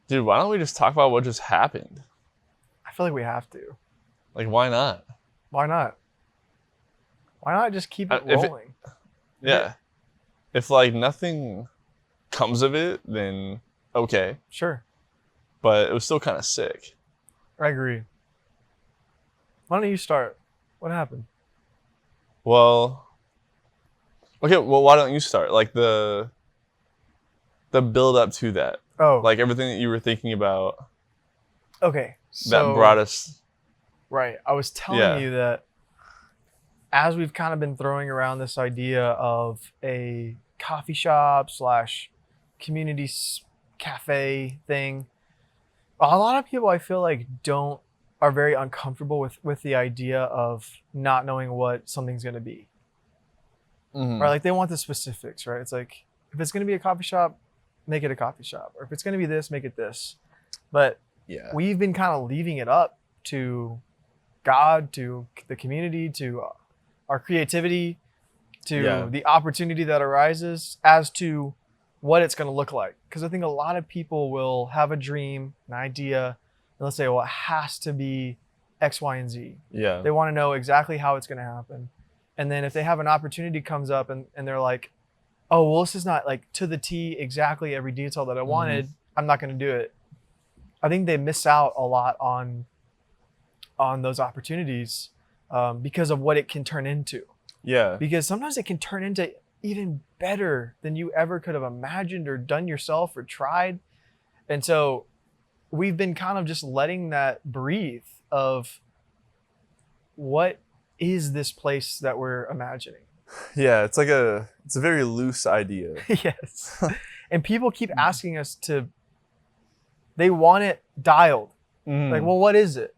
Dude, why don't we just talk about what just happened? I feel like we have to. Like, why not? Why not? Why not just keep it If rolling? yeah. If like nothing comes of it, then okay. Sure. But it was still kind of sick. I agree. Why don't you start? What happened? Well, okay. Well, why don't you start? Like the build up to that, Oh, like everything that you were thinking about okay. that brought us. Right. I was telling Yeah. you that as we've kind of been throwing around this idea of a coffee shop slash community cafe thing, a lot of people I feel like are very uncomfortable with the idea of not knowing what something's going to be. Mhm. Right? Like they want the specifics, right? It's like if it's going to be a coffee shop, make it a coffee shop, or if it's going to be this, make it this. But Yeah. we've been kind of leaving it up to God, to the community, to our creativity, to the opportunity that arises as to what it's going to look like. Because I think a lot of people will have a dream, an idea, and let's say, well, it has to be X, Y, and Z. Yeah. They want to know exactly how it's going to happen. And then if they have an opportunity comes up and they're like, oh, well, this is not like to the T exactly every detail that I wanted, I'm not going to do it. I think they miss out a lot on those opportunities because of what it can turn into. Yeah. Because sometimes it can turn into even better than you ever could have imagined or done yourself or tried. And so we've been kind of just letting that breathe of what is this place that we're imagining? Yeah. It's a very loose idea. Yes. And people keep asking us they want it dialed. Like, well, what is it?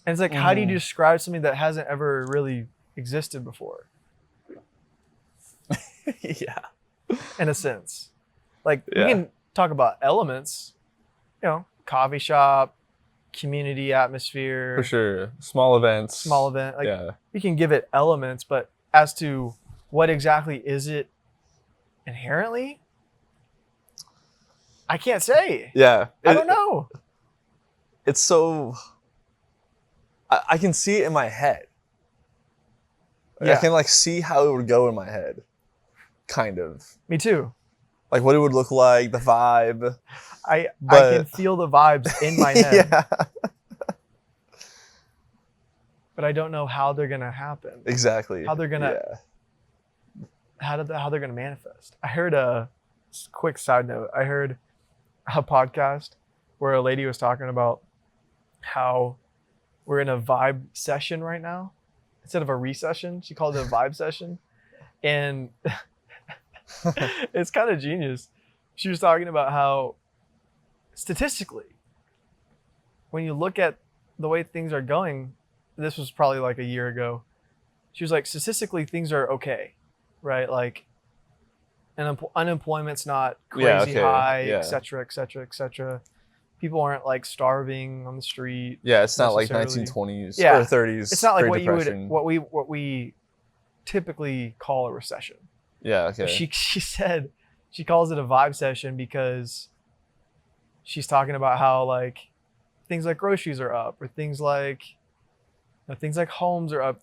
And it's like, how do you describe something that hasn't ever really existed before? Yeah. In a sense. Like, we can talk about elements, coffee shop, community atmosphere. For sure. Small event. Like, we can give it elements, but as to what exactly is it inherently, I can't say. Yeah. I don't know. It's so... I can see it in my head. Yeah. I can like see how it would go in my head. Kind of. Me too. Like what it would look like, the vibe. I can feel the vibes in my head. Yeah. But I don't know how they're gonna happen. Exactly. How they're gonna how they're gonna manifest. I heard a quick side note. I heard a podcast where a lady was talking about how we're in a vibe session right now. Instead of a recession, she called it a vibe session. And it's kind of genius. She was talking about how statistically, when you look at the way things are going, this was probably like a year ago. She was like, statistically, things are okay, right? Like, unemployment's not crazy high, et cetera, et cetera, et cetera. People aren't like starving on the street. Yeah, it's not like 1920s or 30s. It's not like what we typically call a recession. Yeah, okay. But she said she calls it a vibe session because she's talking about how like things like groceries are up, or things like homes are up,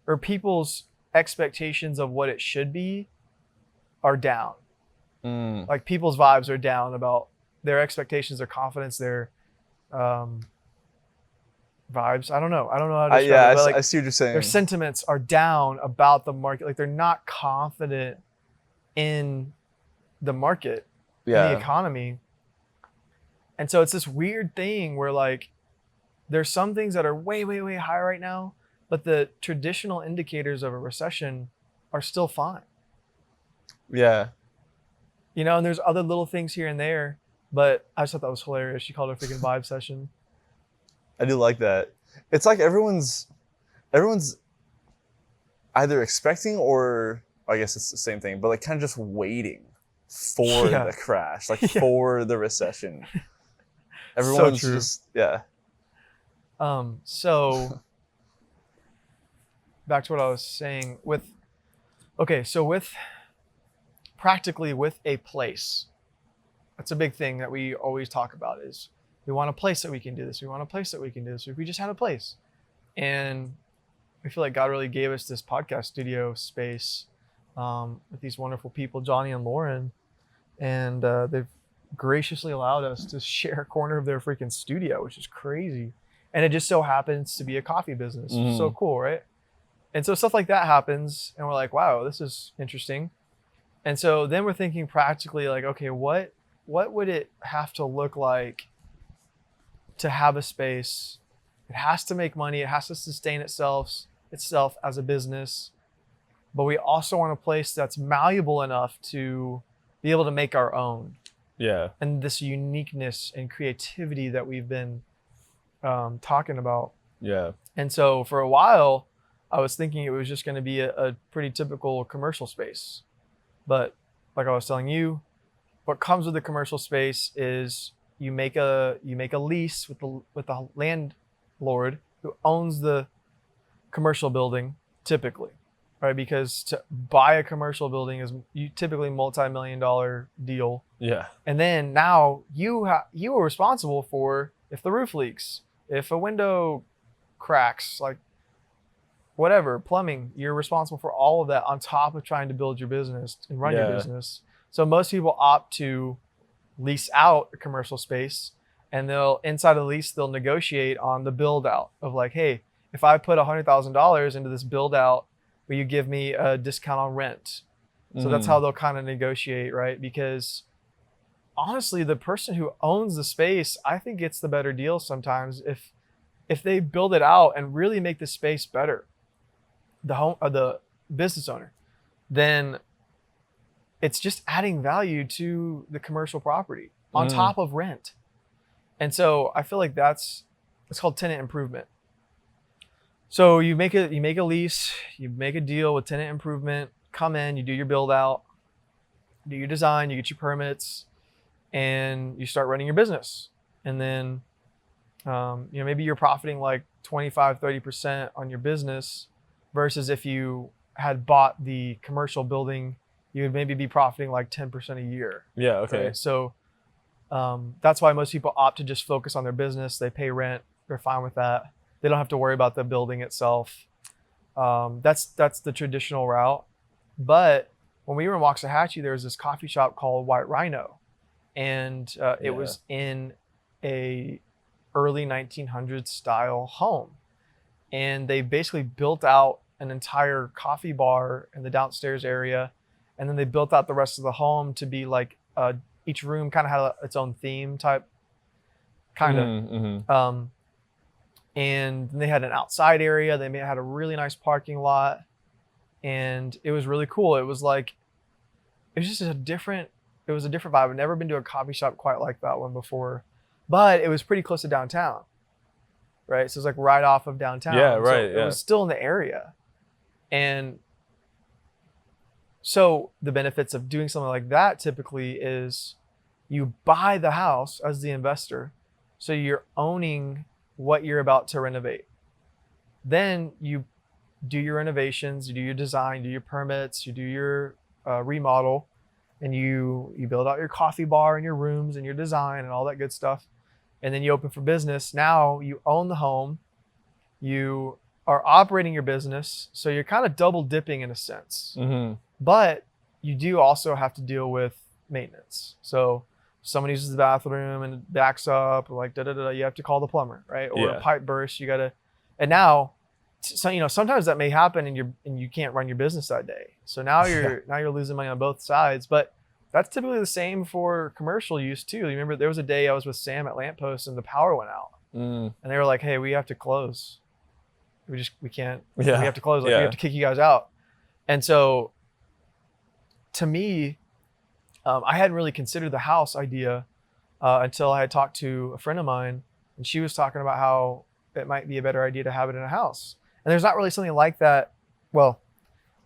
or people's expectations of what it should be are down. Like people's vibes are down about their expectations, their confidence, their vibes. I don't know how to describe it. But I see what you're saying. Their sentiments are down about the market. Like they're not confident in the market, in the economy. And so it's this weird thing where like there's some things that are way, way, way high right now, but the traditional indicators of a recession are still fine. Yeah. And there's other little things here and there, but I just thought that was hilarious. She called it a freaking vibe session. I do like that. It's like everyone's either expecting, or I guess it's the same thing, but like kind of just waiting for the crash, like for the recession. Everyone's just So back to what I was saying with a place, That's a big thing that we always talk about is we want a place that we can do this. We want a place that we can do this. If we just had a place. And I feel like God really gave us this podcast studio space with these wonderful people, Johnny and Lauren. And they've graciously allowed us to share a corner of their freaking studio, which is crazy. And it just so happens to be a coffee business. So cool, right? And so stuff like that happens and we're like, wow, this is interesting. And so then we're thinking practically like, okay, what would it have to look like to have a space? It has to make money. It has to sustain itself as a business. But we also want a place that's malleable enough to be able to make our own. Yeah. And this uniqueness and creativity that we've been talking about. Yeah. And so for a while, I was thinking it was just going to be a pretty typical commercial space. But like I was telling you, what comes with the commercial space is you make a lease with the landlord who owns the commercial building typically, right? Because to buy a commercial building is typically multi-million-dollar deal. Yeah. And then now you are responsible for if the roof leaks, if a window cracks, like whatever, plumbing, you're responsible for all of that on top of trying to build your business and run your business. So most people opt to lease out a commercial space and inside of the lease, they'll negotiate on the build out of like, hey, if I put $100,000 into this build out, will you give me a discount on rent? So that's how they'll kind of negotiate, right? Because honestly, the person who owns the space, I think gets the better deal sometimes if they build it out and really make the space better. The business owner, then it's just adding value to the commercial property on top of rent. And so I feel like it's called tenant improvement. So you make a lease, you make a deal with tenant improvement, come in, you do your build out, do your design, you get your permits, and you start running your business. And then maybe you're profiting like 25-30% on your business. Versus if you had bought the commercial building, you would maybe be profiting like 10% a year. Yeah, okay. Right? So that's why most people opt to just focus on their business. They pay rent. They're fine with that. They don't have to worry about the building itself. That's the traditional route. But when we were in Waxahachie, there was this coffee shop called White Rhino. And it was in a early 1900s style home. And they basically built out an entire coffee bar in the downstairs area. And then they built out the rest of the home to be like each room kind of had its own theme type, kind of. And they had an outside area. They had a really nice parking lot. And it was really cool. It was just a different vibe. I've never been to a coffee shop quite like that one before. But it was pretty close to downtown. Right, so it's like right off of downtown. Yeah, right. So it was still in the area, and so the benefits of doing something like that typically is you buy the house as the investor, so you're owning what you're about to renovate. Then you do your renovations, you do your design, you do your permits, you do your remodel, and you build out your coffee bar and your rooms and your design and all that good stuff. And then you open for business. Now you own the home. You are operating your business. So you're kind of double dipping in a sense. But you do also have to deal with maintenance. So if someone uses the bathroom and it backs up, or like you have to call the plumber, right? Or a pipe burst, and now, sometimes that may happen and you can't run your business that day. So now you're losing money on both sides. But that's typically the same for commercial use too. You remember there was a day I was with Sam at Lamppost and the power went out. And they were like, hey, we have to close. We can't, we have to close. We have to kick you guys out. And so to me, I hadn't really considered the house idea until I had talked to a friend of mine, and she was talking about how it might be a better idea to have it in a house. And there's not really something like that. Well,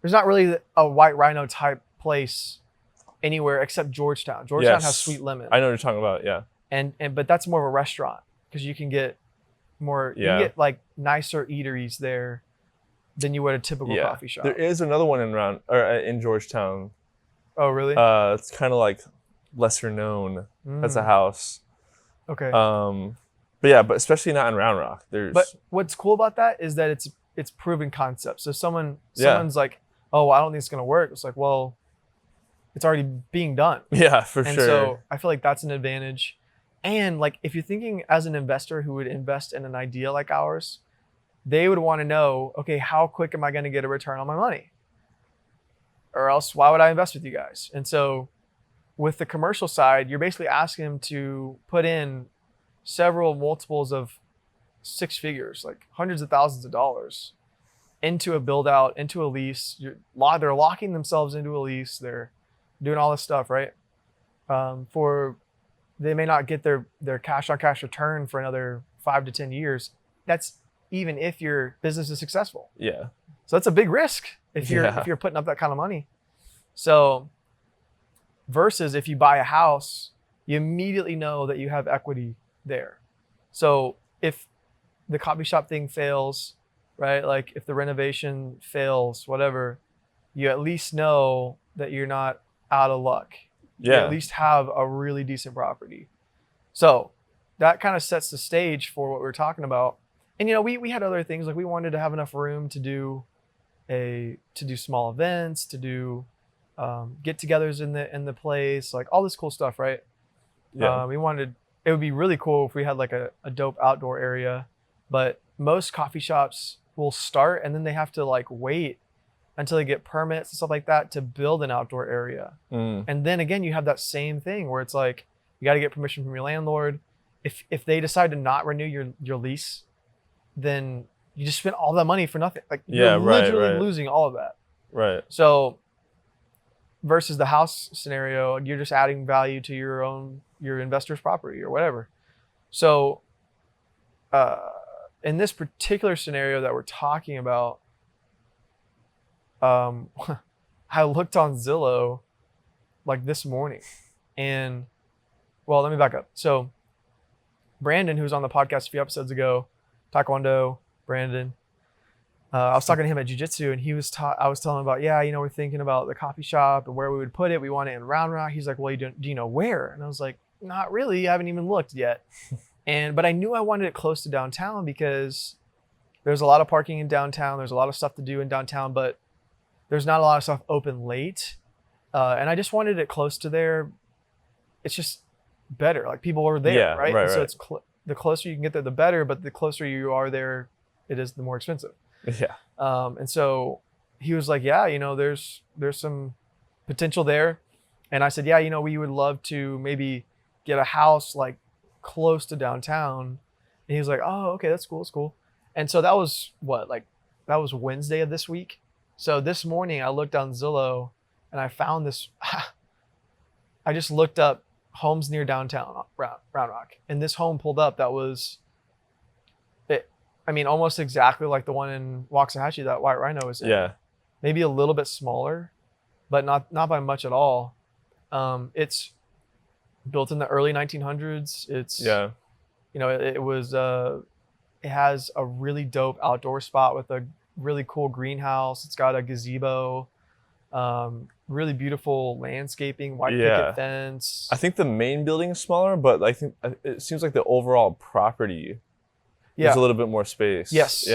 there's not really a White Rhino type place anywhere except Georgetown. Georgetown has Sweet Lemon. I know what you're talking about, yeah. But that's more of a restaurant because you can get more, you can get like nicer eateries there than you would a typical coffee shop. There is another one in Georgetown. Oh, really? It's kind of like lesser known as a house. Okay. But especially not in Round Rock. But what's cool about that is that it's proven concept. So someone's like, oh, I don't think it's gonna work. It's like, well, it's already being done. Yeah, for And sure. so I feel like that's an advantage. And like if you're thinking as an investor who would invest in an idea like ours, they would want to know, okay, how quick am I going to get a return on my money? Or else why would I invest with you guys? And so with the commercial side, you're basically asking them to put in several multiples of 6 figures, like hundreds of thousands of dollars into a build out, into a lease. They're locking themselves into a lease. They're doing all this stuff, right? They may not get their cash on cash return for another 5 to 10 years. That's even if your business is successful. Yeah. So that's a big risk if you're putting up that kind of money. So versus if you buy a house, you immediately know that you have equity there. So if the coffee shop thing fails, right? Like if the renovation fails, whatever, you at least know that you're not out of luck. Yeah. You at least have a really decent property. So that kind of sets the stage for what we're talking about. And we had other things, like we wanted to have enough room to do small events, to do get-togethers in the place, like all this cool stuff, right? Yeah. It would be really cool if we had like a dope outdoor area, but most coffee shops will start and then they have to like wait until they get permits and stuff like that to build an outdoor area. And then again, you have that same thing where it's like you got to get permission from your landlord. If they decide to not renew your lease, then you just spent all that money for nothing. Like you're literally losing all of that. Right. So versus the house scenario, you're just adding value to your investor's property or whatever. So in this particular scenario that we're talking about, I looked on Zillow like this morning, and well, let me back up. So Brandon, who was on the podcast a few episodes ago, Taekwondo, Brandon, I was talking to him at jiu-jitsu, and I was telling him about, we're thinking about the coffee shop and where we would put it. We want it in Round Rock. He's like, well, do you know where? And I was like, not really. I haven't even looked yet. But I knew I wanted it close to downtown because there's a lot of parking in downtown. There's a lot of stuff to do in downtown, but there's not a lot of stuff open late. And I just wanted it close to there. It's just better. Like people are there, right? Right. So it's the closer you can get there, the better. But the closer you are there, it is the more expensive. Yeah. And so he was like, there's some potential there. And I said, we would love to maybe get a house like close to downtown. And he was like, oh, okay, that's cool. And so that was that was Wednesday of this week. So this morning I looked on Zillow and I found this. I just looked up homes near downtown Round Rock, and this home pulled up that was almost exactly like the one in Waxahachie that White Rhino is in. Yeah. Maybe a little bit smaller, but not by much at all. It's built in the early 1900s. It has a really dope outdoor spot with a really cool greenhouse. It's got a gazebo, really beautiful landscaping, white picket fence. I think the main building is smaller, but I think it seems like the overall property there's a little bit more space. Yes.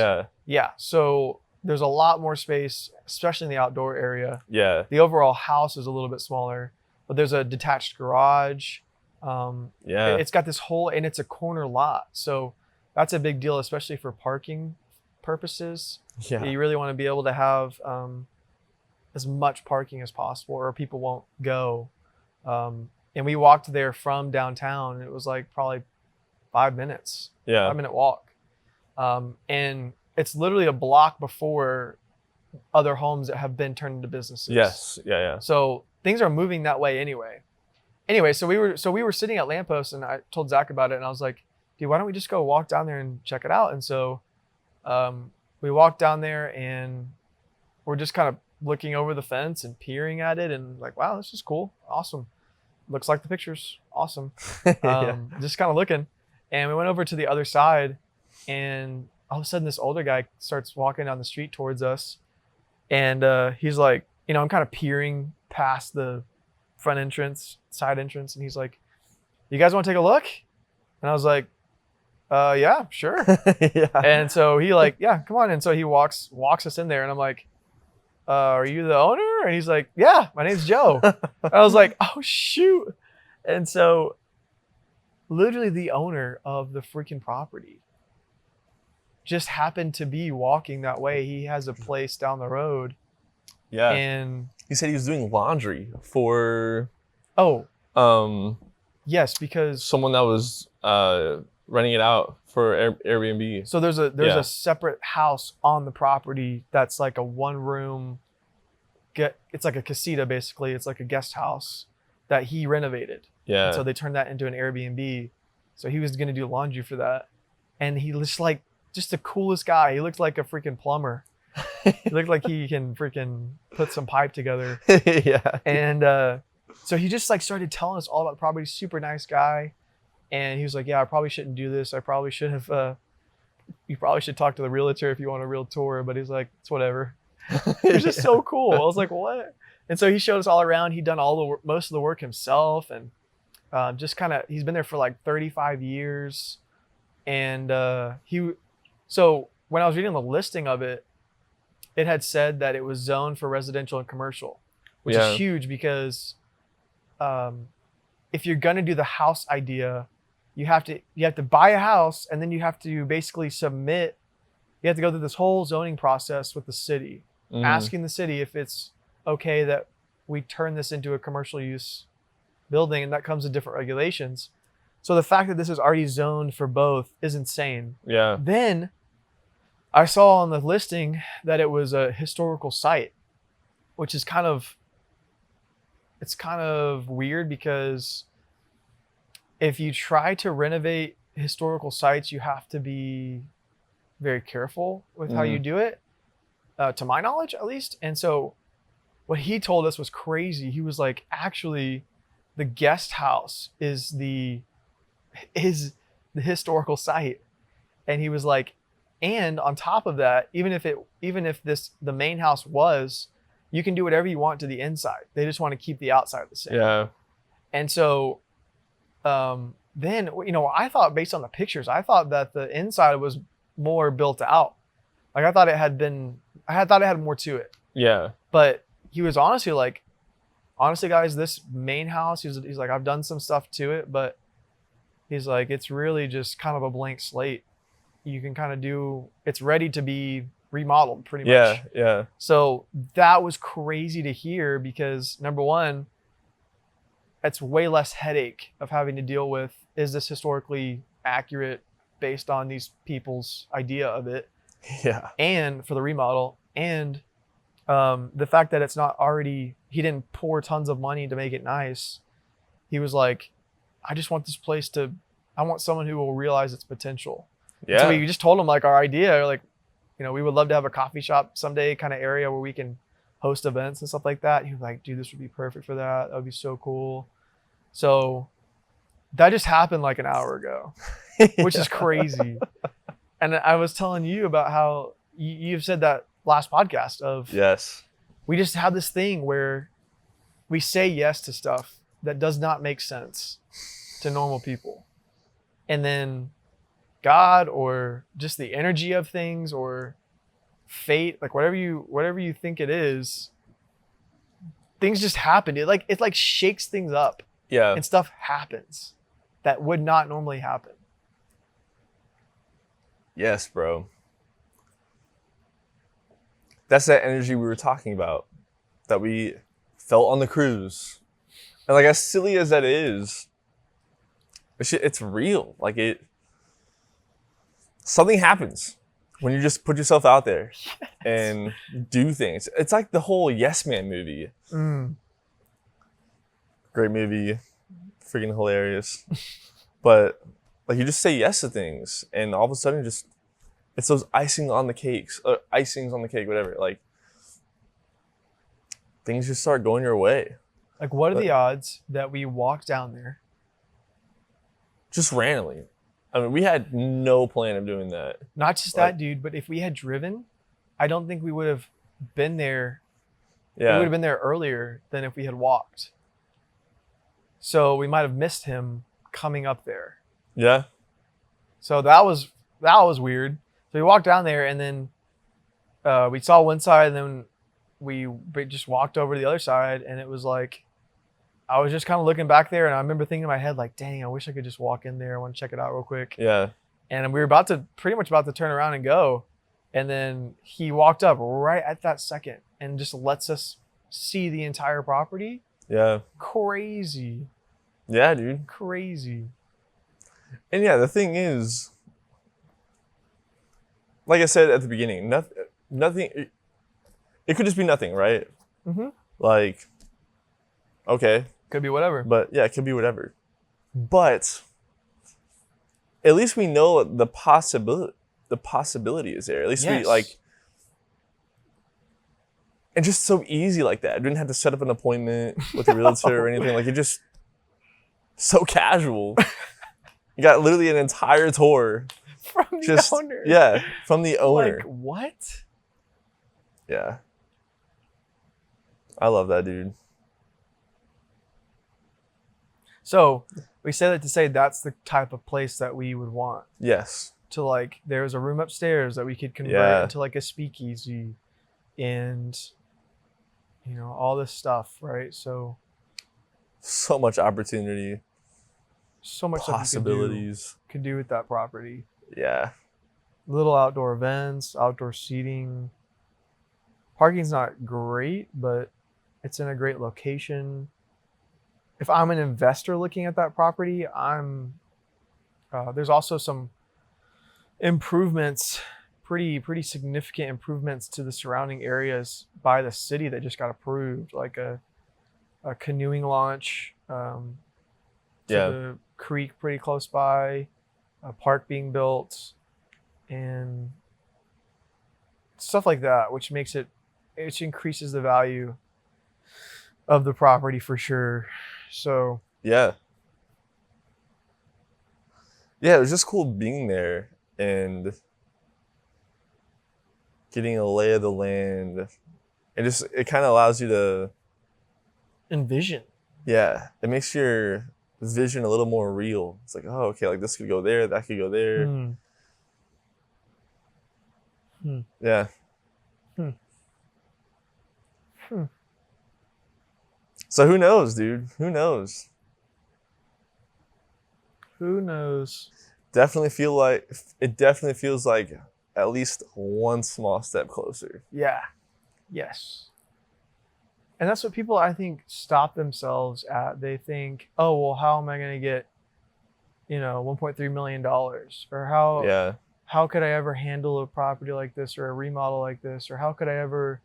Yeah. So there's a lot more space, especially in the outdoor area. Yeah. The overall house is a little bit smaller, but there's a detached garage. It's got this whole, and it's a corner lot. So that's a big deal, especially for parking purposes. Yeah. You really want to be able to have as much parking as possible, or people won't go. And we walked there from downtown, and it was like probably 5 minutes. Yeah. 5-minute walk. And it's literally a block before other homes that have been turned into businesses. Yes. Yeah. So things are moving that way anyway. So we were sitting at Lamppost, and I told Zach about it, and I was like, dude, why don't we just go walk down there and check it out? And so we walked down there, and we're just kind of looking over the fence and peering at it, and like, wow, this is cool. Awesome. Looks like the pictures. Awesome. Just kind of looking. And we went over to the other side, and all of a sudden this older guy starts walking down the street towards us. And he's like, I'm kind of peering past the front entrance, side entrance, and he's like, "You guys want to take a look?" And I was like, "Yeah, sure." Yeah. And so he like, "Yeah, come on." And so he walks us in there, and I'm like, "Are you the owner?" And he's like, "Yeah, my name's Joe." I was like, "Oh shoot!" And so, literally, the owner of the freaking property just happened to be walking that way. He has a place down the road. Yeah. And he said he was doing laundry for yes, because someone that was renting it out for Airbnb. So there's a separate house on the property that's like a one room. It's like a casita basically. It's like a guest house that he renovated. Yeah. And so they turned that into an Airbnb. So he was gonna do laundry for that, and he was like just the coolest guy. He looked like a freaking plumber. He looked like he can freaking put some pipe together. Yeah. And so he just like started telling us all about the property. Super nice guy. And he was like, "Yeah, I probably shouldn't do this. I probably should have. You probably should talk to the realtor if you want a real tour." But he's like, "It's whatever." It was just so cool. I was like, "What?" And so he showed us all around. He'd done most of the work himself, and just kind of he's been there for like 35 years. And so when I was reading the listing of it, it had said that it was zoned for residential and commercial, which is huge because if you're gonna do the house idea, you have to buy a house, and then you have to basically submit. You have to go through this whole zoning process with the city, asking the city if it's okay that we turn this into a commercial use building, and that comes with different regulations. So the fact that this is already zoned for both is insane. Yeah. Then I saw on the listing that it was a historical site, which is kind of weird because if you try to renovate historical sites, you have to be very careful with how you do it, to my knowledge, at least. And so what he told us was crazy. He was like, actually, the guest house is the historical site. And he was like, and on top of that, even if the main house was, you can do whatever you want to the inside. They just want to keep the outside the same. Yeah. And so then, I thought based on the pictures, I thought that the inside was more built out. Like I thought it had more to it. Yeah. But he was honestly like, guys, this main house, he's like, I've done some stuff to it, but he's like, it's really just kind of a blank slate. You can kind of it's ready to be remodeled pretty much. Yeah. So that was crazy to hear because number one, it's way less headache of having to deal with, is this historically accurate based on these people's idea of it? Yeah. And for the remodel, and the fact that it's not already, he didn't pour tons of money to make it nice. He was like, I just want this place I want someone who will realize its potential. Yeah. So we just told him like our idea, like, we would love to have a coffee shop someday kind of area where we can host events and stuff like that. He was like, dude, this would be perfect for that. That would be so cool. So that just happened like an hour ago, which is crazy. And I was telling you about how you've said that last podcast of, yes, we just have this thing where we say yes to stuff that does not make sense to normal people. And then God, or just the energy of things, or fate, like whatever you think it is, things just happen. It like shakes things up. Yeah. And stuff happens that would not normally happen. Yes, bro. That's that energy we were talking about that we felt on the cruise. And like, as silly as that is, it's real. Like something happens when you just put yourself out there and do things. It's like the whole Yes Man movie. Great movie, freaking hilarious. But like, you just say yes to things, and all of a sudden, it's those icings on the cake, whatever. Like, things just start going your way. Like, what are the odds that we walk down there just randomly? I mean, we had no plan of doing that. Not just that, dude, but if we had driven, I don't think we would have been there. Yeah. We would have been there earlier than if we had walked. So we might have missed him coming up there. Yeah. So that was weird. So we walked down there, and then we saw one side, and then we just walked over to the other side, and it was like, I was just kind of looking back there, and I remember thinking in my head, like, dang, I wish I could just walk in there. I want to check it out real quick. Yeah. And we were pretty much about to turn around and go. And then he walked up right at that second and just lets us see the entire property. Yeah. Crazy. Yeah, dude. Crazy. And yeah, the thing is, like I said at the beginning, nothing. It could just be nothing, right? Mm-hmm. Like, okay, Could be whatever. but yeah, it could be whatever. But at least we know the possibility is there. At least we Yes. like, and just so easy like that. I didn't have to set up an appointment with a realtor or anything. Like, it just so casual. You got literally an entire tour. From the Just owner. yeah, from the owner. Like, what? Yeah. I love that dude. So we say that to say that's the type of place that we would want. Yes. To like, there's a room upstairs that we could convert Yeah. into like a speakeasy, and all this stuff, right? So So much opportunity, much stuff possibilities. you could do with that property. Yeah. Little outdoor events, outdoor seating. Parking's not great, but it's in a great location. If I'm an investor looking at that property, there's also some improvements, pretty significant improvements to the surrounding areas by the city that just got approved, like a canoeing launch to Yeah. the creek pretty close by, a park being built, and stuff like that, which increases the value of the property for sure. So Yeah. Yeah, it was just cool being there and getting a lay of the land. It kind of allows you to, envision. yeah, it makes your vision a little more real. It's like, oh, okay, like this could go there, that could go there. Yeah. Hmm. Hmm. So who knows, dude? Who knows? Who knows? It definitely feels like at least one small step closer. Yeah. Yes. And that's what people, I think, stop themselves at. They think, oh, well, how am I going to get, $1.3 million? Or Yeah. how could I ever handle a property like this or a remodel like this? Or how could I ever,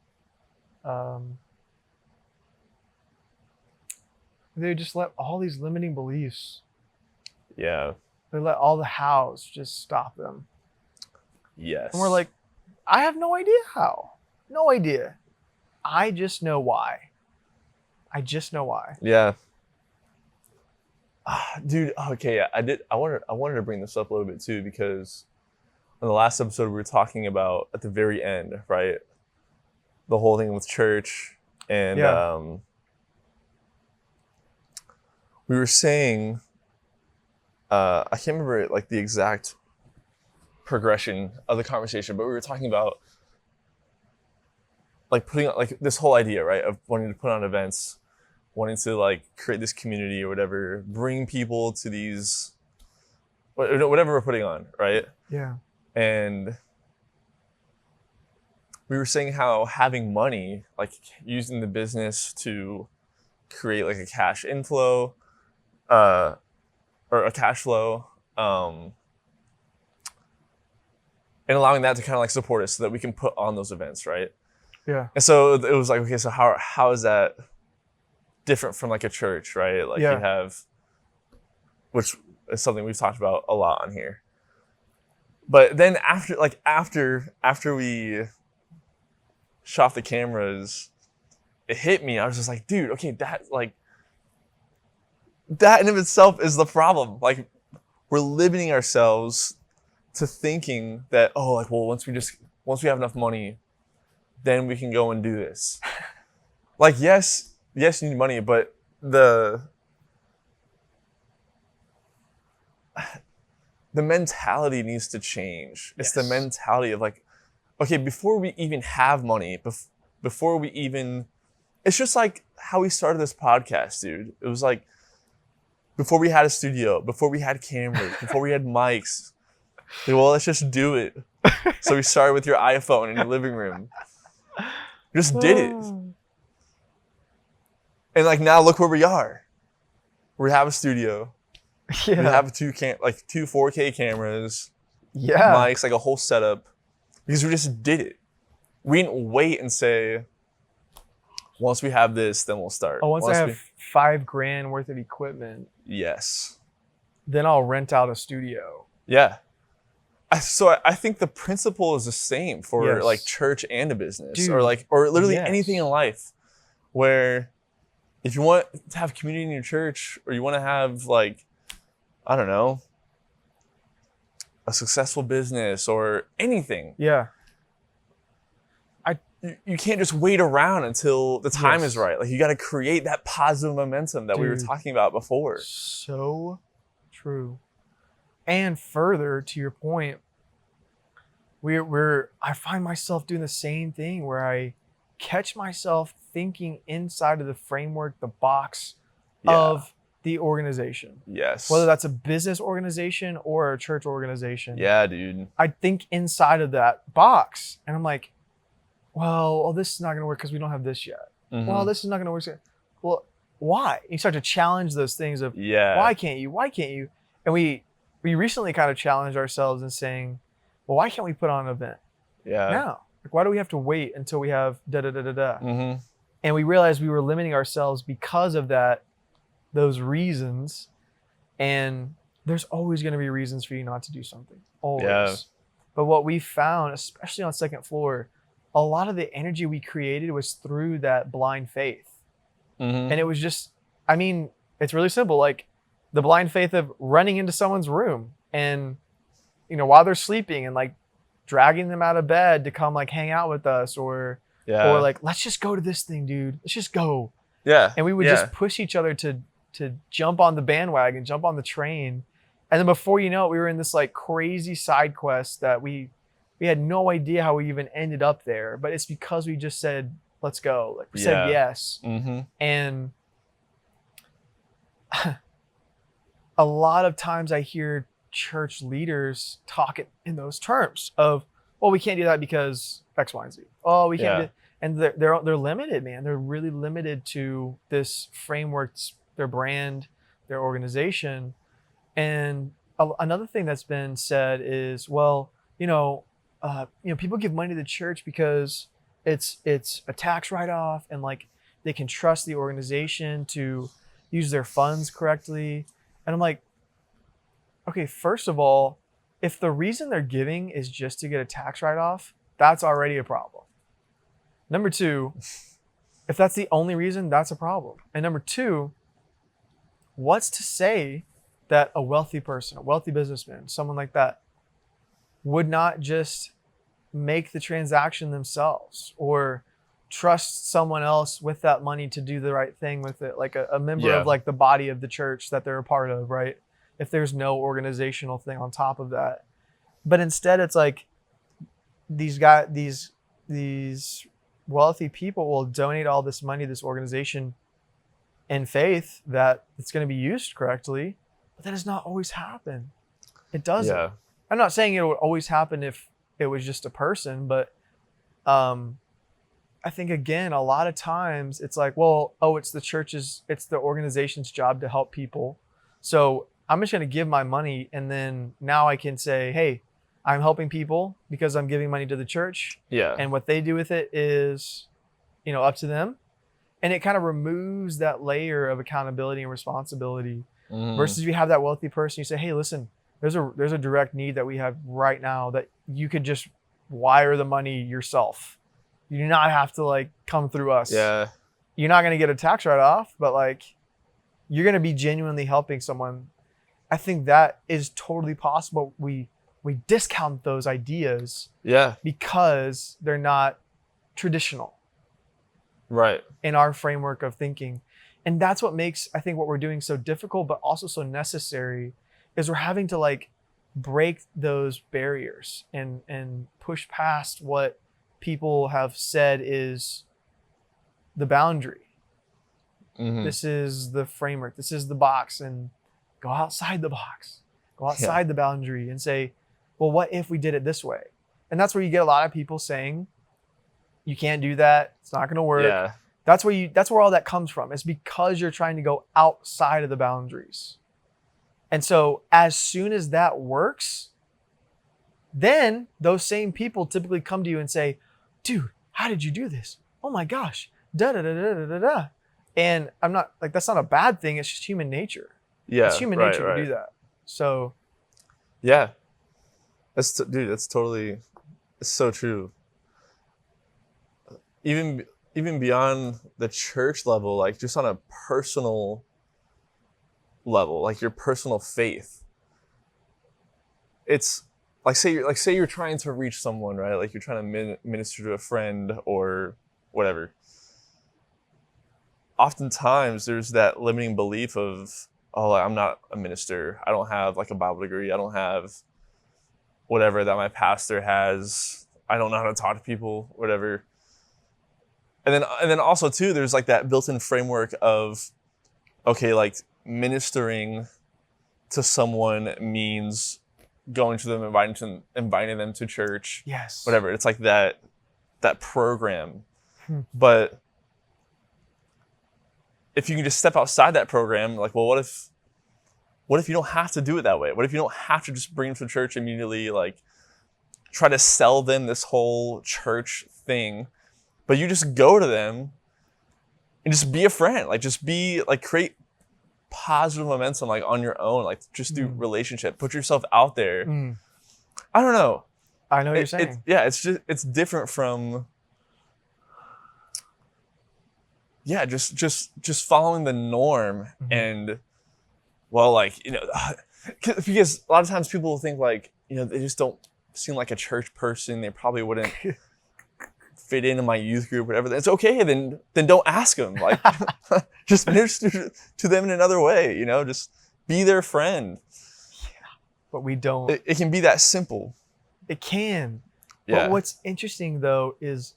they just let all these limiting beliefs, Yeah. they let all the hows just stop them. Yes. And we're like, I have no idea how. No idea. I just know why. Yeah. Dude, okay, yeah, I wanted to bring this up a little bit too, because on the last episode we were talking about at the very end, right? The whole thing with church, and Yeah. we were saying, I can't remember like the exact progression of the conversation, but we were talking about like putting on like this whole idea, right, of wanting to put on events, wanting to like create this community or whatever, bring people to these, whatever we're putting on, right? Yeah. And we were saying how having money, like using the business to create like a cash inflow, or a cash flow, and allowing that to kind of like support us so that we can put on those events, right? Yeah. And so it was like, okay, so how is that different from like a church, right? Like Yeah. you have, which is something we've talked about a lot on here. But then after we shot the cameras, it hit me. I was just like, dude, okay, that in of itself is the problem. Like, we're limiting ourselves to thinking that, oh, like, well, once we have enough money, then we can go and do this. Like, yes, you need money, but the the mentality needs to change. It's the Yes. mentality of like, okay, before we even have money, before we even, it's just like how we started this podcast, dude. It was like, before we had a studio, before we had cameras, before we had mics, like, well, let's just do it. So we started with your iPhone in your living room. Just did it. And like now look where we are. We have a studio. Yeah. We have two 4K cameras, Yeah. mics, like a whole setup. Because we just did it. We didn't wait and say, once we have this, then we'll start. Oh, once I Once have $5,000 worth of equipment, yes. then I'll rent out a studio. Yeah. So I think the principle is the same for Yes. like church and a business, Dude, or literally yes. anything in life, where if you want to have community in your church, or you want to have like, I don't know, a successful business or anything, Yeah. you can't just wait around until the time Yes. is right. Like you got to create that positive momentum that we were Dude. talking about before. So true. And further to your point, I find myself doing the same thing where I catch myself thinking inside of the framework, the box Yeah. of the organization. Yes. Whether that's a business organization or a church organization. Yeah, dude. I think inside of that box and I'm like, well, this is not going to work because we don't have this yet. Mhm. Well, this is not going to work. Well, why? You start to challenge those things of Yeah. why can't you? Why can't you? And we recently kind of challenged ourselves in saying, well, why can't we put on an event Yeah. now? Like, why do we have to wait until we have da da da da da? Mm-hmm. And we realized we were limiting ourselves because of those reasons. And there's always going to be reasons for you not to do something. Always. Yeah. But what we found, especially on second floor, a lot of the energy we created was through that blind faith. Mm-hmm. And it was just, I mean, it's really simple. Like the blind faith of running into someone's room and, while they're sleeping and like dragging them out of bed to come like hang out with us or like, let's just go to this thing, dude. Let's just go. Yeah. And we would Yeah. just push each other to jump on the bandwagon, jump on the train. And then before you know it, we were in this like crazy side quest that we had no idea how we even ended up there, but it's because we just said, let's go. Like we said yes. Mm-hmm. And a lot of times I hear church leaders talk in those terms of, well, we can't do that because X, Y, and Z. Oh, we can't Yeah. do, and they're limited, man. They're really limited to this framework, their brand, their organization. And another thing that's been said is, well, people give money to the church because it's a tax write-off and like they can trust the organization to use their funds correctly. And I'm like, okay, first of all, if the reason they're giving is just to get a tax write-off, that's already a problem. Number two, if that's the only reason, that's a problem. And number two, what's to say that a wealthy person, a wealthy businessman, someone like that would not just make the transaction themselves or trust someone else with that money to do the right thing with it, like a member Yeah. of like the body of the church that they're a part of, right? If there's no organizational thing on top of that. But instead it's like these wealthy people will donate all this money to this organization in faith that it's going to be used correctly, but that does not always happen. It doesn't. Yeah. I'm not saying it would always happen if it was just a person, but I think again, a lot of times it's like, well, it's the organization's job to help people. So I'm just going to give my money. And then now I can say, hey, I'm helping people because I'm giving money to the church. Yeah. And what they do with it is, up to them. And it kind of removes that layer of accountability and responsibility Mhm. versus if you have that wealthy person, you say, hey, listen, there's a direct need that we have right now that you could just wire the money yourself. You do not have to like come through us. Yeah. You're not going to get a tax write-off, but like you're going to be genuinely helping someone. I think that is totally possible. We discount those ideas Yeah. because they're not traditional Right. in our framework of thinking. And that's what makes, I think, what we're doing so difficult, but also so necessary is we're having to like break those barriers and push past what people have said is the boundary. Mhm. This is the framework. This is the box, and go outside the box. Go outside the boundary and say, well, what if we did it this way? And that's where you get a lot of people saying, you can't do that. It's not going to work. Yeah. That's where all that comes from. It's because you're trying to go outside of the boundaries. And so as soon as that works, then those same people typically come to you and say, dude, how did you do this? Oh my gosh. Da da da da da da da. And I'm not like, that's not a bad thing. It's just human nature. Yeah. It's human nature to do that. So Yeah. Dude, that's totally, it's so true. Even beyond the church level, like just on a personal level, like your personal faith. It's like say you're trying to reach someone, right? Like you're trying to minister to a friend or whatever. Oftentimes there's that limiting belief of, oh, I'm not a minister. I don't have like a Bible degree. I don't have whatever that my pastor has. I don't know how to talk to people, whatever. And then also too, there's like that built-in framework of, okay, like ministering to someone means going to them, inviting them to church, yes, whatever. It's like that program. But if you can just step outside that program, like, well, what if you don't have to do it that way? What if you don't have to just bring them to church immediately, like try to sell them this whole church thing, but you just go to them and just be a friend, like just be like create positive momentum like on your own, like just do relationship, put yourself out there. I don't know. I know what you're saying. It's different from just following the norm. And well, like, you know, because a lot of times people will think like, you know, they just don't seem like a church person, they probably wouldn't fit into my youth group, whatever. It's okay, then don't ask them. Like just minister to them in another way, you know, just be their friend. But we don't. It can be that simple. It can. Yeah. But what's interesting though is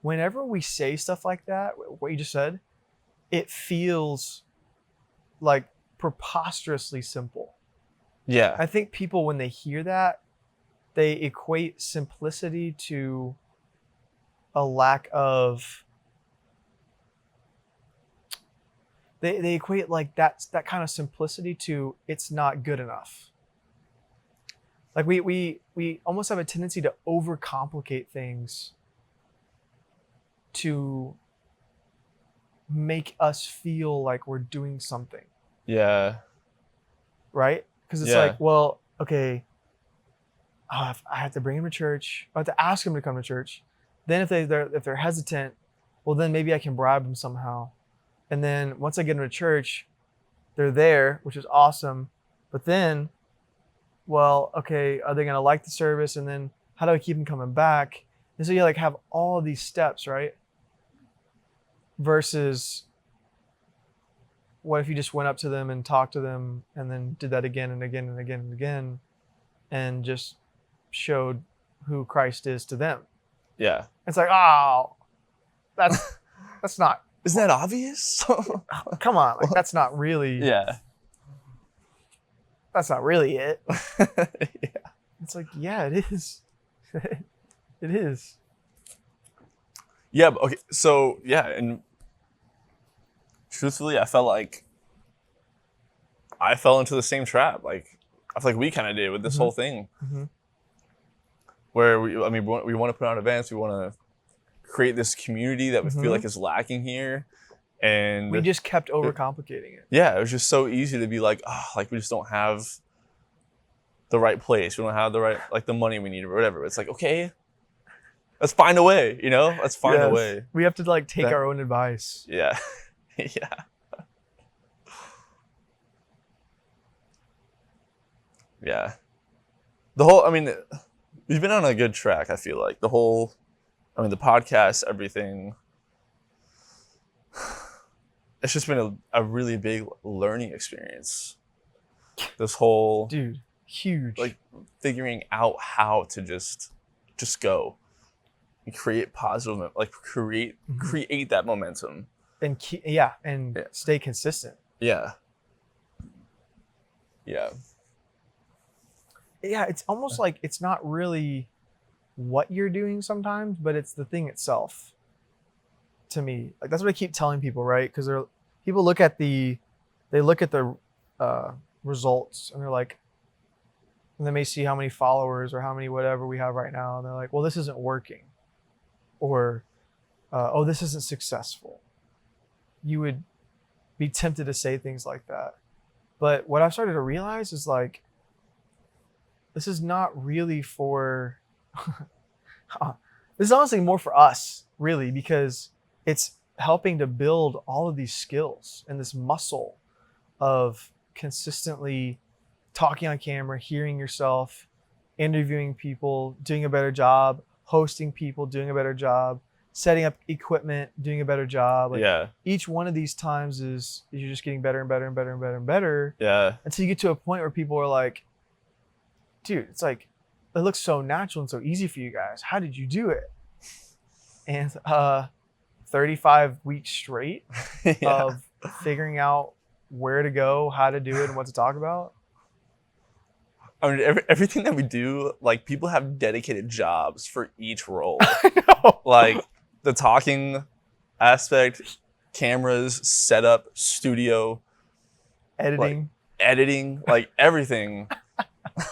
whenever we say stuff like that, what you just said, it feels like preposterously simple. Yeah. I think people, when they hear that, they equate simplicity to a lack of, they equate like that kind of simplicity to it's not good enough. Like we almost have a tendency to overcomplicate things to make us feel like we're doing something. Yeah. Right? Because it's like, well, okay, I have to bring him to church. I have to ask him to come to church. Then if they're hesitant, well, then maybe I can bribe them somehow. And then once I get them to church, they're there, which is awesome. But then, well, okay, are they going to like the service? And then how do I keep them coming back? And so you like have all of these steps, right? Versus what if you just went up to them and talked to them and then did that again and again and again and again and just showed who Christ is to them. Yeah. It's like, oh, that's not. Isn't that obvious? Come on, like that's not really. Yeah. That's not really it. Yeah. It's like, yeah, it is. It is. Yeah. But okay. So yeah, and truthfully, I felt like I fell into the same trap. Like I feel like we kind of did with this whole thing, where we want to put on events, we want to create this community that we feel like is lacking here, and we just kept overcomplicating it. Yeah, it was just so easy to be like, oh, like we just don't have the right place, we don't have the right like the money we need or whatever. It's like, okay, let's find a way, you know, let's find a way. We have to like take our own advice. Yeah. Yeah. Yeah. We've been on a good track, I feel like. The podcast, everything. It's just been a really big learning experience. This whole... Dude, Huge. Like figuring out how to just go and create positive, like create that momentum. And stay consistent. Yeah. Yeah. Yeah, it's almost like it's not really what you're doing sometimes, but it's the thing itself. To me, like that's what I keep telling people, right? Because people look at the results and they're like, and they may see how many followers or how many whatever we have right now, and they're like, well, this isn't working, or oh, this isn't successful. You would be tempted to say things like that, but what I've started to realize is like, this is not really for. This is honestly more for us, really, because it's helping to build all of these skills and this muscle of consistently talking on camera, hearing yourself, interviewing people, doing a better job, hosting people, doing a better job, setting up equipment, doing a better job. Like, yeah. each one of these times is you're just getting better and better and better and better and better. Yeah. Until you get to a point where people are like, dude, it's like, it looks so natural and so easy for you guys. How did you do it? And 35 weeks straight Yeah. of figuring out where to go, how to do it, and what to talk about. I mean, everything that we do, like people have dedicated jobs for each role. No. Like the talking aspect, cameras, setup, studio, Editing. like everything.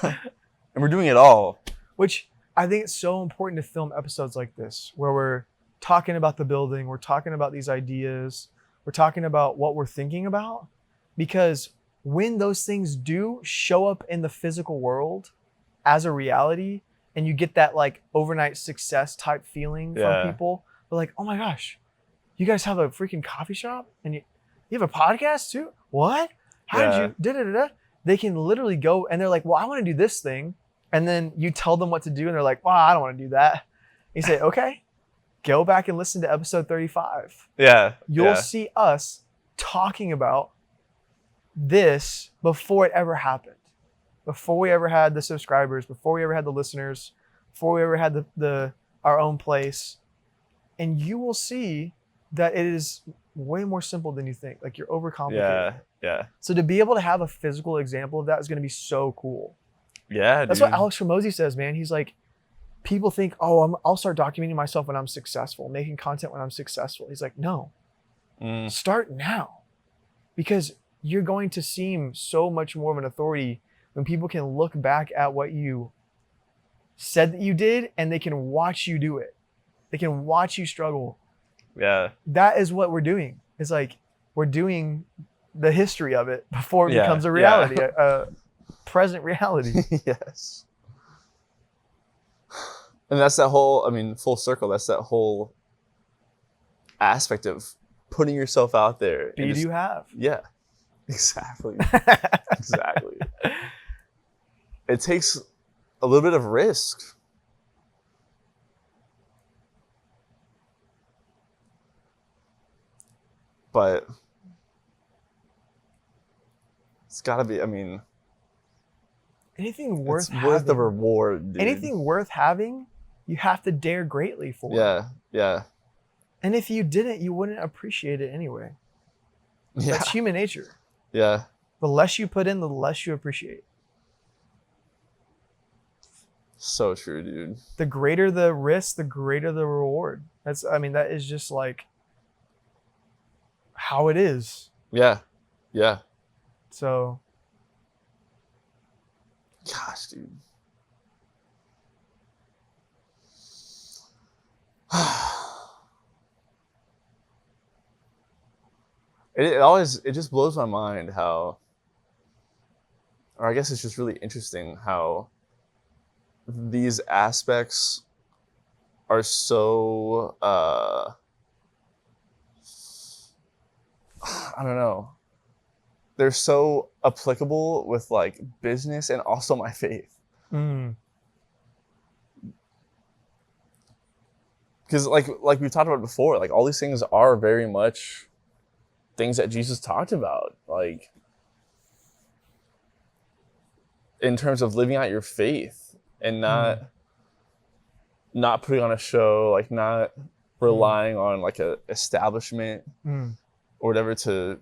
And we're doing it all. Which I think it's so important to film episodes like this, where we're talking about the building, we're talking about these ideas, we're talking about what we're thinking about, because when those things do show up in the physical world as a reality, and you get that like overnight success type feeling from people, they're like, oh my gosh, you guys have a freaking coffee shop and you have a podcast too? What? How did you da-da-da-da? They can literally go and they're like, well, I want to do this thing. And then you tell them what to do and they're like, well, I don't want to do that. You say, okay, go back and listen to episode 35. Yeah. You'll see us talking about this before it ever happened. Before we ever had the subscribers, before we ever had the listeners, before we ever had our own place. And you will see that it is way more simple than you think. Like, you're overcomplicated. Yeah. So to be able to have a physical example of that is going to be so cool. Yeah, That's what Alex Hormozi says, man. He's like, people think, oh, I'll start documenting myself when I'm successful, making content when I'm successful. He's like, no, start now, because you're going to seem so much more of an authority when people can look back at what you said that you did and they can watch you do it. They can watch you struggle. Yeah. That is what we're doing. It's like we're doing the history of it before it becomes a reality, a present reality. Yes. And that's that whole, I mean, full circle. That's that whole aspect of putting yourself out there. Be do you have? Yeah, exactly. Exactly. It takes a little bit of risk. But it's got to be, I mean, anything worth the reward, dude. Anything worth having, you have to dare greatly for. Yeah. And if you didn't, you wouldn't appreciate it anyway. Yeah. That's human nature. Yeah. The less you put in, the less you appreciate. So true, dude. The greater the risk, the greater the reward. That is just like how it is. Yeah. So. Gosh, dude. It just blows my mind how, or I guess it's just really interesting how these aspects are so, I don't know. They're so applicable with like business and also my faith. Because like we've talked about before, like all these things are very much things that Jesus talked about. Like in terms of living out your faith and not putting on a show, like not relying on like a establishment or whatever to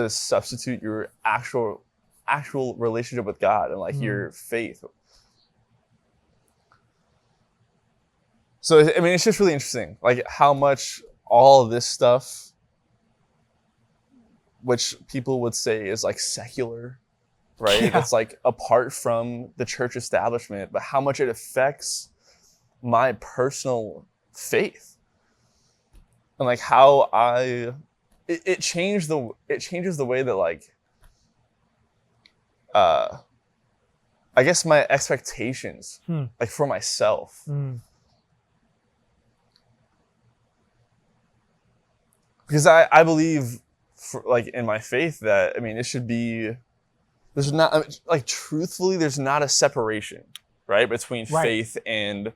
substitute your actual relationship with God and like your faith. So I mean, it's just really interesting, like how much all of this stuff, which people would say is like secular, right? Yeah. That's like apart from the church establishment, but how much it affects my personal faith and like how it changes the way that like I guess my expectations like for myself. Because I believe like in my faith that, I mean, it should be, there's not, like truthfully, there's not a separation, right? Between faith and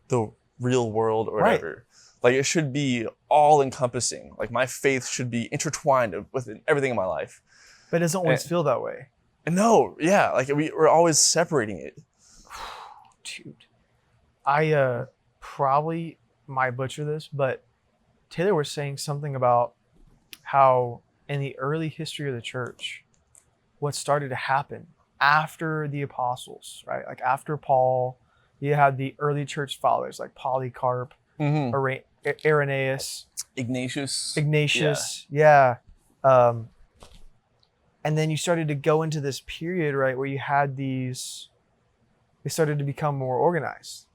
the real world or whatever. Like it should be all encompassing. Like my faith should be intertwined with everything in my life. But it doesn't always feel that way. No, yeah. Like we're always separating it. Dude. I probably might butcher this, but Taylor was saying something about how in the early history of the church, what started to happen after the apostles, right? Like after Paul, you had the early church fathers like Polycarp, Irenaeus, Ignatius, yeah. And then you started to go into this period, right, where you had they started to become more organized.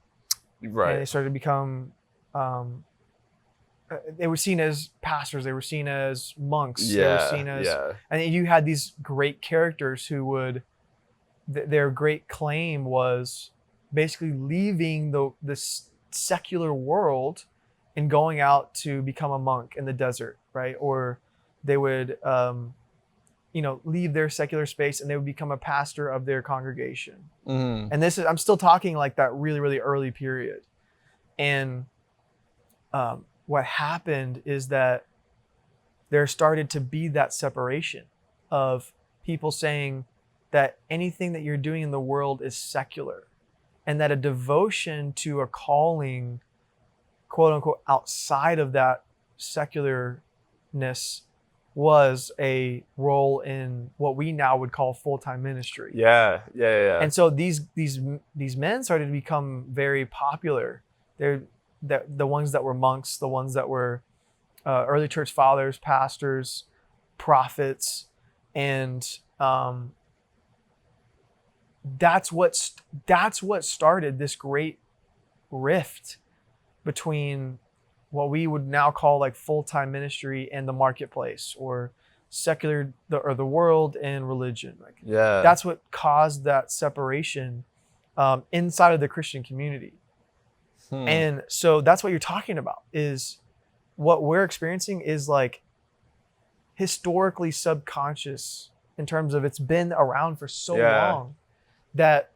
Right. And they started to become, they were seen as pastors, they were seen as monks, they were seen as, and you had these great characters who would, their great claim was basically leaving the secular world and going out to become a monk in the desert, right? Or they would, leave their secular space and they would become a pastor of their congregation. And I'm still talking like that really, really early period. And what happened is that there started to be that separation of people saying that anything that you're doing in the world is secular, and that a devotion to a calling, quote unquote, outside of that secularness was a role in what we now would call full-time ministry. Yeah. And so these men started to become very popular. They're the ones that were monks, the ones that were early church fathers, pastors, prophets, and that's what started this great rift between what we would now call like full-time ministry and the marketplace, or secular, or the world and religion. Like that's what caused that separation inside of the Christian community. And so that's what you're talking about, is what we're experiencing is like historically subconscious in terms of it's been around for so long that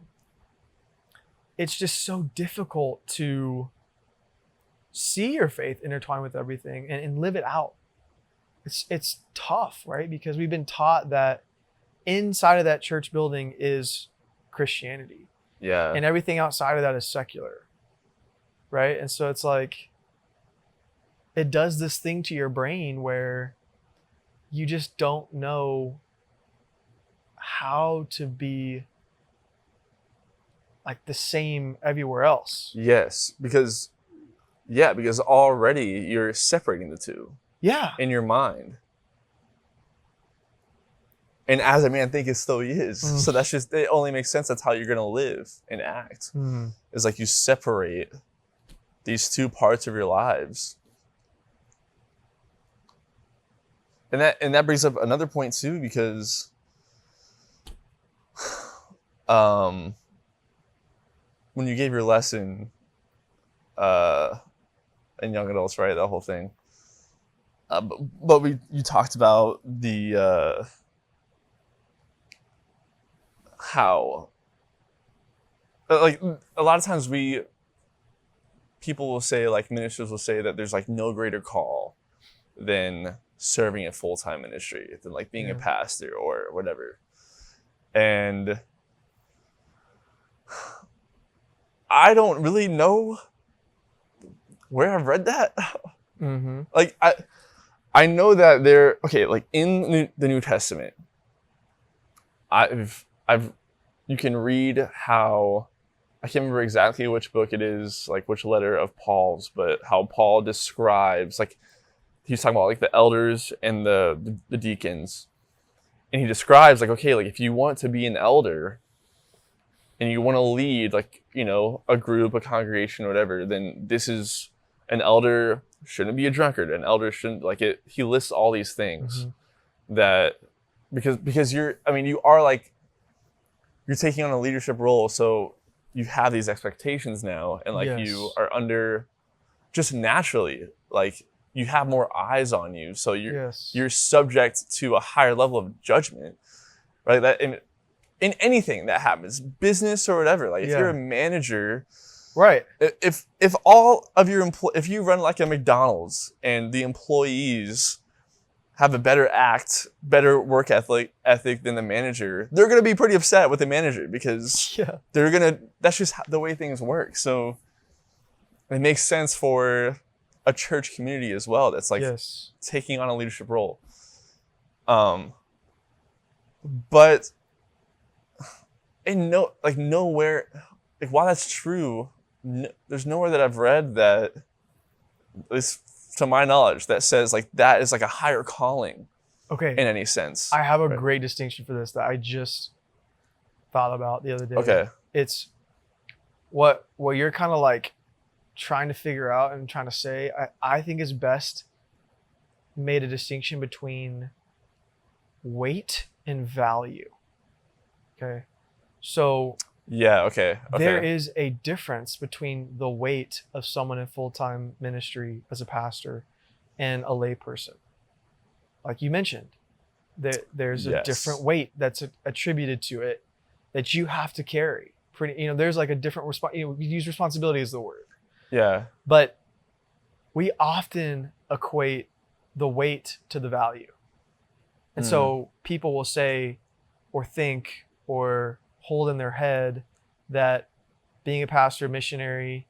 it's just so difficult to see your faith intertwined with everything and live it out. It's tough, right? Because we've been taught that inside of that church building is Christianity. Yeah. And everything outside of that is secular. Right? And so it's like, it does this thing to your brain where you just don't know how to be like the same everywhere else. Yes, because already you're separating the two. Yeah. In your mind. And as a man think it still is. So that's just, it only makes sense. That's how you're going to live and act. It's like you separate these two parts of your lives. And that brings up another point too, because when you gave your lesson in young adults, right, that whole thing, but you talked about the how like a lot of times people will say, like ministers will say, that there's like no greater call than serving a full-time ministry, than like being a pastor or whatever. And I don't really know where I've read that. Mm-hmm. Like I know that there, okay, like in the New Testament, you can read how, I can't remember exactly which book it is, like which letter of Paul's, but how Paul describes, like he's talking about like the elders and the deacons, and he describes like, okay, like if you want to be an elder and you want to lead like, you know, a group, a congregation, or whatever, then this is, an elder shouldn't be a drunkard. An elder shouldn't, like it. He lists all these things that because you're, I mean, you are like, you're taking on a leadership role, so you have these expectations now, and like you are under, just naturally, like you have more eyes on you, so you're subject to a higher level of judgment, right? That in anything that happens, business or whatever, like if you're a manager, right? If all of your if you run like a McDonald's and the employees have a better work ethic than the manager, they're gonna be pretty upset with the manager because that's just the way things work. So it makes sense for a church community as well that's like taking on a leadership role. But nowhere, like while that's true, there's nowhere that I've read that, at least to my knowledge, that says like that is like a higher calling. Okay. In any sense. I have a great distinction for this that I just thought about the other day. Okay. It's what you're kind of like trying to figure out and trying to say. I think is best made a distinction between weight and value. Okay. So okay. There is a difference between the weight of someone in full-time ministry as a pastor and a lay person. Like you mentioned, there's a different weight that's attributed to it that you have to carry. There's like a different we use responsibility as the word. Yeah. But we often equate the weight to the value. And so people will say or think or hold in their head that being a pastor, missionary,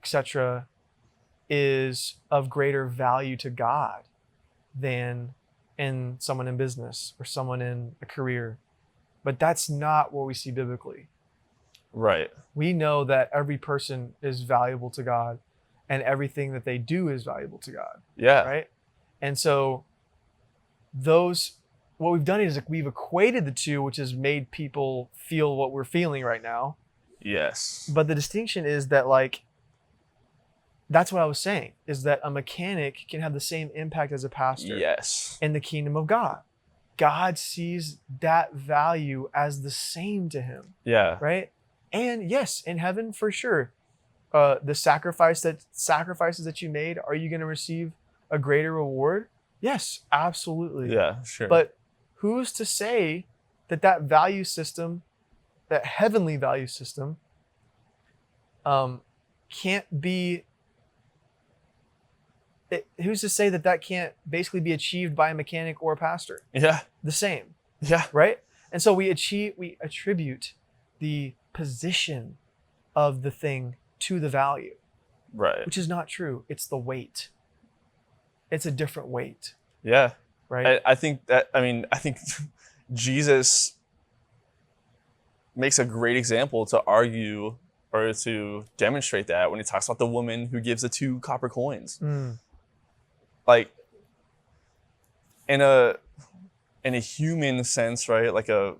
etc., is of greater value to God than in someone in business or someone in a career. But that's not what we see biblically. Right. We know that every person is valuable to God and everything that they do is valuable to God. Yeah. Right? And so what we've done is like we've equated the two, which has made people feel what we're feeling right now. Yes. But the distinction is that, like, that's what I was saying, is that a mechanic can have the same impact as a pastor. Yes. In the kingdom of God. God sees that value as the same to him. Yeah. Right? And yes, in heaven, for sure, the sacrifices that you made, are you going to receive a greater reward? Yes, absolutely. Yeah, sure. But who's to say that value system, that heavenly value system, can't be, who's to say that can't basically be achieved by a mechanic or a pastor? Yeah. The same. Yeah. Right? And so we attribute the position of the thing to the value. Right. Which is not true. It's the weight. It's a different weight. Yeah. Right? I think Jesus makes a great example to argue or to demonstrate that when he talks about the woman who gives the 2 copper coins. Like in a human sense, right? Like I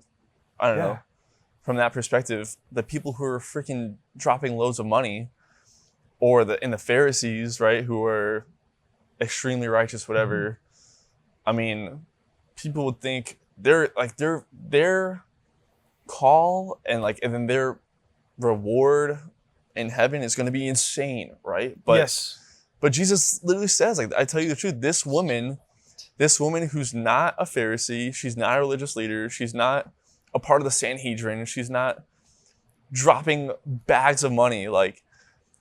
don't know, from that perspective, the people who are freaking dropping loads of money, or the Pharisees, right, who are extremely righteous, whatever. I mean, people would think their call and then their reward in heaven is going to be insane, right? But Jesus literally says, like, I tell you the truth, this woman who's not a Pharisee, she's not a religious leader, she's not a part of the Sanhedrin, she's not dropping bags of money, like,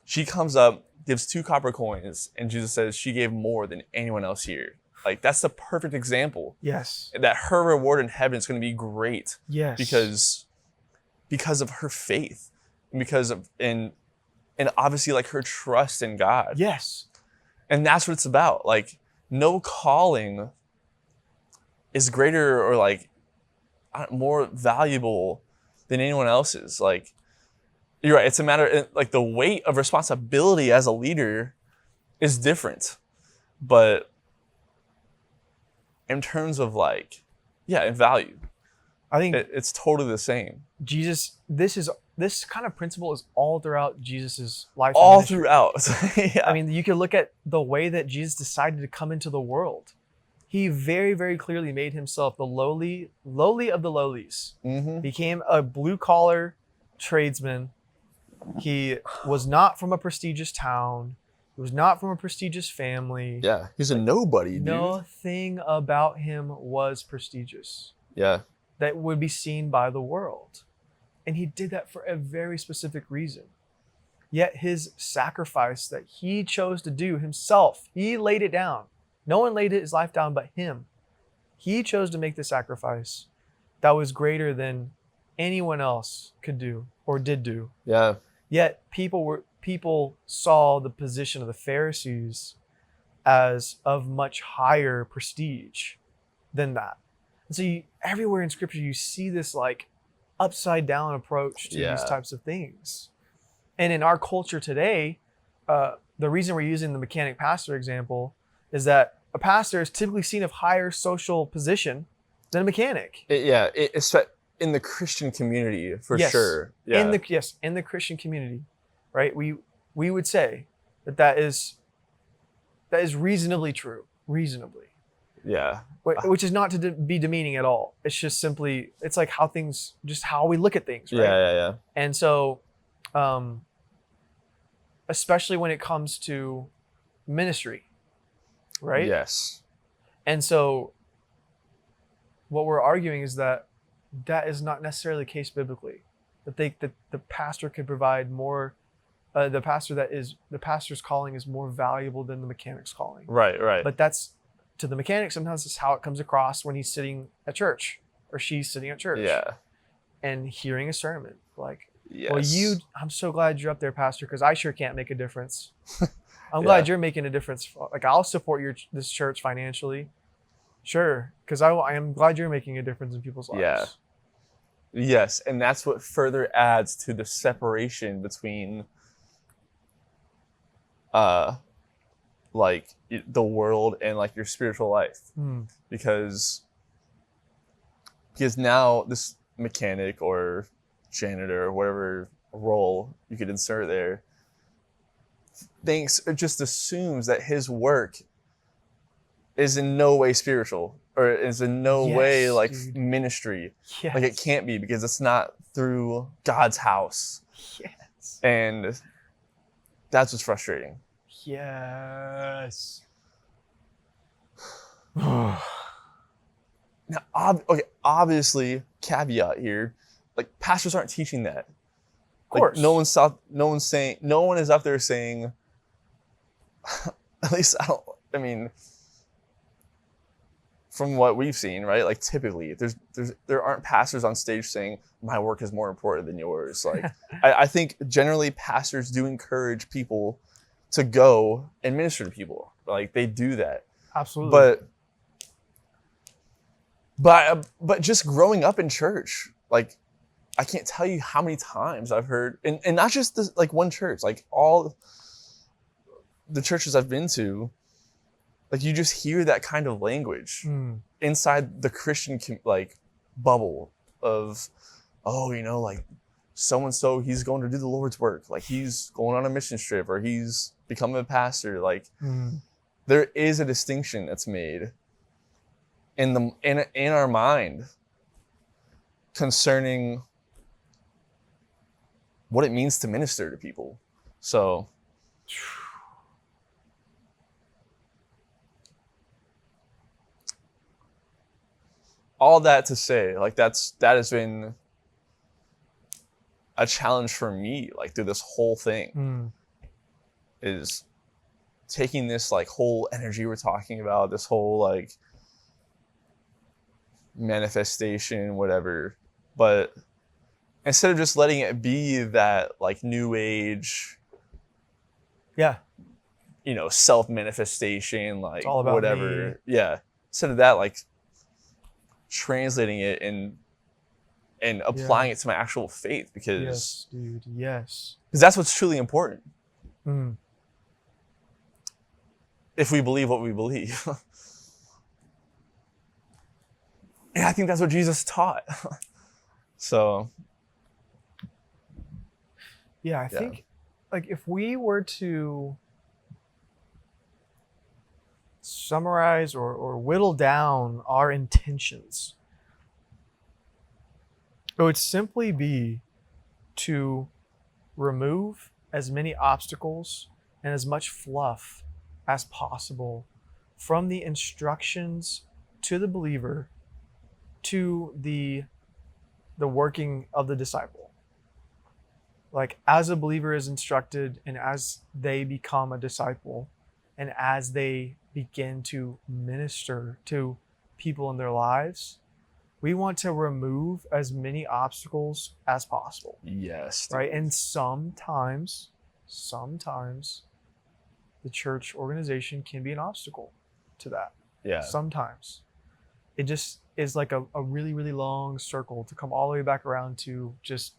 she comes up, gives 2 copper coins, and Jesus says she gave more than anyone else here. Like that's the perfect example Yes. that her reward in heaven is going to be great Yes. because of her faith, and because of and obviously like her trust in God. Yes. And that's what it's about. Like no calling is greater or like more valuable than anyone else's. Like you're right. It's a matter like the weight of responsibility as a leader is different, but in terms of like, in value, I think it's totally the same. Jesus, this kind of principle is all throughout Jesus's life. and All ministry. throughout. Yeah. I mean, you can look at the way that Jesus decided to come into the world. He very, very clearly made himself the lowly of the lowlies. Mm-hmm. Became a blue collar tradesman. He was not from a prestigious town. He was not from a prestigious family. Yeah, he's a nobody, dude. Nothing about him was prestigious Yeah. that would be seen by the world. And he did that for a very specific reason. Yet his sacrifice that he chose to do himself, he laid it down. No one laid his life down but him. He chose to make the sacrifice that was greater than anyone else could do or did do. Yeah. Yet people saw the position of the Pharisees as of much higher prestige than that. And so everywhere in Scripture you see this like upside down approach to these types of things. And in our culture today, the reason we're using the mechanic pastor example is that a pastor is typically seen of higher social position than a mechanic. It's in the Christian community for sure. Yeah. In the Christian community, right? We would say that is reasonably true. Reasonably. Yeah. Which is not to be demeaning at all. It's just simply, it's like how we look at things, right? Yeah. And so, especially when it comes to ministry, right? Yes. And so, what we're arguing is that is not necessarily the case biblically. That the pastor could provide more. The pastor's calling is more valuable than the mechanic's calling. Right. But that's, to the mechanic, sometimes it's how it comes across when he's sitting at church or she's sitting at church. Yeah. And hearing a sermon. Like, yes. Well, I'm so glad you're up there, Pastor, because I sure can't make a difference. I'm glad you're making a difference. Like, I'll support this church financially. Sure. Because I am glad you're making a difference in people's lives. Yeah. Yes. And that's what further adds to the separation between like the world and like your spiritual life. Because now this mechanic or janitor or whatever role you could insert there just assumes that his work is in no way spiritual or is in no way like ministry. Yes. Like it can't be, because it's not through God's house. Yes. And that's what's frustrating. Yes. Now, obviously, caveat here, like pastors aren't teaching that. Of course. Like, no one is up there saying, at least from what we've seen, right? Like typically there aren't pastors on stage saying my work is more important than yours. Like I think generally pastors do encourage people to go and minister to people. Like they do that. Absolutely. But just growing up in church, like I can't tell you how many times I've heard, and not just like one church, like all the churches I've been to, like you just hear that kind of language inside the Christian like bubble of, like so-and-so, he's going to do the Lord's work. Like he's going on a mission trip or he's becoming a pastor. Like there is a distinction that's made in our mind concerning what it means to minister to people. So all that to say, like that has been a challenge for me, like through this whole thing, is taking this like whole energy we're talking about, this whole like manifestation, whatever, but instead of just letting it be that like new age, Yeah. self-manifestation, like all about whatever. Yeah. Instead of that, like translating it and applying it to my actual faith, because Yes, dude. Yes. that's what's truly important. Mm. If we believe what we believe. And I think that's what Jesus taught. So Yeah, I think like if we were to summarize or whittle down our intentions, it would simply be to remove as many obstacles and as much fluff as possible from the instructions to the believer, to the working of the disciple. Like as a believer is instructed, and as they become a disciple, and as they begin to minister to people in their lives, we want to remove as many obstacles as possible. yes, Right? And sometimes the church organization can be an obstacle to that. yeah, Sometimes it just is like a really, really long circle to come all the way back around to just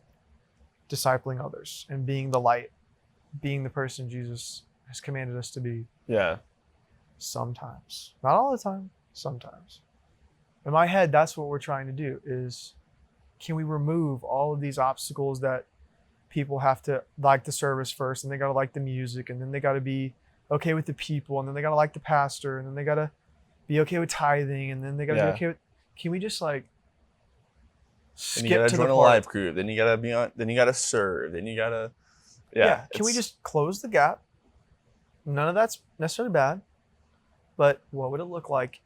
discipling others and being the light, being the person Jesus has commanded us to be. yeah, Sometimes, not all the time, sometimes. In my head, that's what we're trying to do, is can we remove all of these obstacles that people have to like the service first, and they got to like the music, and then they got to be okay with the people, and then they got to like the pastor, and then they got to be okay with tithing, and then they got to be okay with, can we just like skip then you gotta to join the a part? live group, then you gotta be on, then you gotta serve, then you gotta Can we just close the gap? None of that's necessarily bad, but what would it look like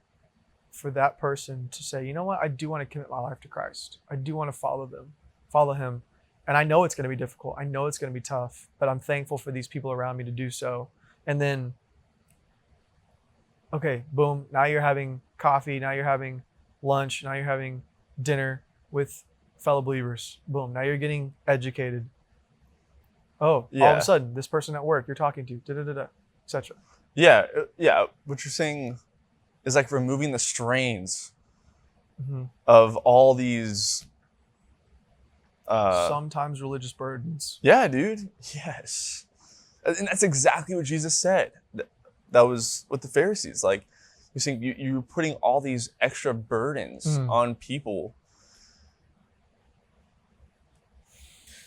for that person to say, you know what, I do want to commit my life to Christ. I do want to follow him. And I know it's going to be difficult. I know it's going to be tough, but I'm thankful for these people around me to do so. And then, okay, boom, now you're having coffee, now you're having lunch, now you're having dinner with fellow believers. Boom, now you're getting educated. Oh, all of a sudden, this person at work you're talking to, etc. Yeah. What you're saying is like removing the strains of all these sometimes religious burdens. Yeah, dude. Yes. And that's exactly what Jesus said. That was with the Pharisees. Like, you're saying you're putting all these extra burdens on people.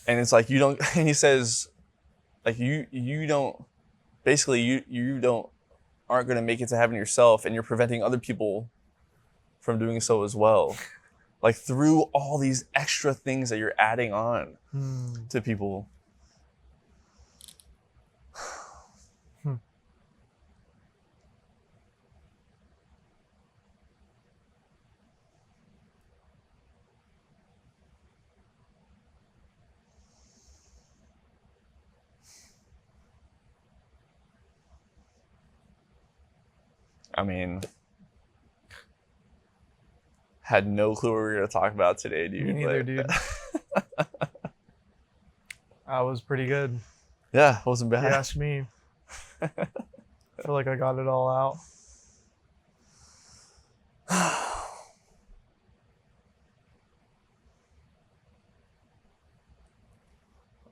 And it's like, you don't, and he says, like, you don't, basically, you aren't going to make it to heaven yourself, and you're preventing other people from doing so as well. Like, through all these extra things that you're adding on to people. I mean, had no clue what we were going to talk about today, dude. Me neither, dude. That was pretty good. Yeah, it wasn't If bad. you ask me. I feel like I got it all out.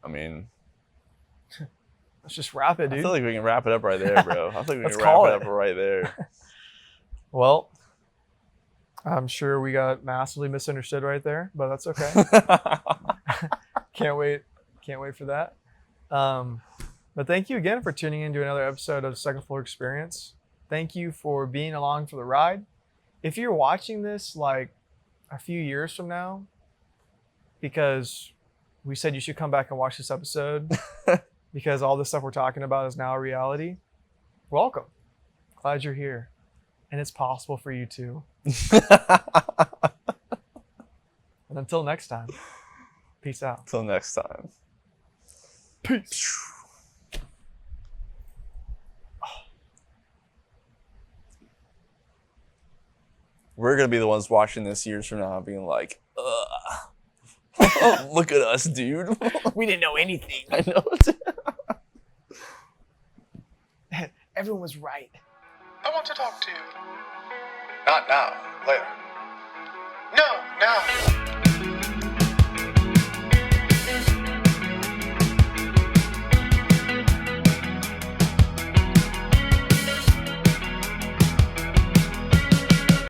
I mean, Let's just wrap it, I dude. feel like we can wrap it up right there, bro. I think we Let's can call wrap it it. up right there. Well, I'm sure we got massively misunderstood right there, but that's okay. Can't wait for that. But thank you again for tuning in to another episode of Second Floor Experience. Thank you for being along for the ride. If you're watching this like a few years from now, because we said you should come back and watch this episode because all the stuff we're talking about is now a reality, welcome. Glad you're here. And it's possible for you too. And until next time, peace out. Till next time. Peace. we're gonna be the ones watching this years from now, being like, ugh. Look at us, dude. We didn't know anything. I know. Everyone was right. I want to talk to you. Not now. Later. No, now.